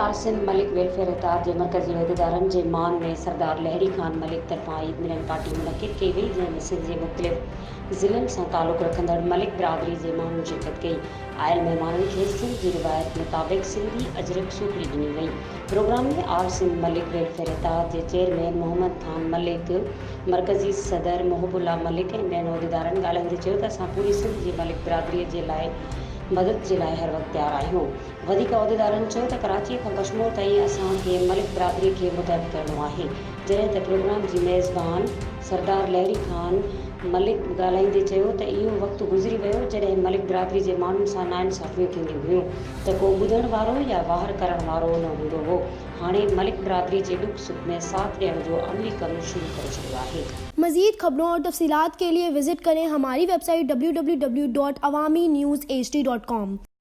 R Sindh Malik welfare इत्तेहाद जे मरकज़ी उहिदेदारनि जे मान में सरदार लहरी खान मलिक तरफ़ां ईद मिलन पार्टी मुनक़िद कई वई, जंहिं में सिंध जे मुख़्तलिफ़ ज़िलनि सां तालुक़ रखंदड़ मलिक बिरादरी जे माण्हुनि शिरकत कई। आयल महिमाननि खे सिंध जी रिवायत मुताबिक़ सिंधी अजरक सूखड़ी ॾिनी वई। प्रोग्राम में आर सिंध मलिक वेलफेयर इत्तेहाद जे चेयरमैन मोहम्मद खान मलिक, मरकज़ी सदर मोहबुल्ला मलिक ऐं ॿियनि उहिदेदारनि ॻाल्हाईंदे चयो त असां पूरी सिंध जी मलिक बिरादरीअ जे लाइ मदद जे लाइ हर वक़्तु तयारु आहियूं। वधीक उहिदेदारनि चयो त कराचीअ खां कश्मीर ताईं असांखे मलिक बिरादरीअ खे मुतहद करणो आहे। जॾहिं त प्रोग्राम जी मेज़बान सरदार लहरी खान मलिक ॻाल्हाईंदे चयो त इहो वक़्तु गुज़री वियो जॾहिं मलिक बिरादरी जे माण्हुनि सां नाइंसाफ़ियूं थींदियूं हुयूं त को ॿुधण वारो या वाहर करण वारो न हूंदो हो। हाणे मलिक बिरादरी जे ॾुख सुख में साथ ॾियण जो अमली कम शुरू करे छॾियो आहे। मज़ीद खबरों और तफसीलात के लिए विजिट करें हमारी वेबसाइट www.awamiNewsHD.com।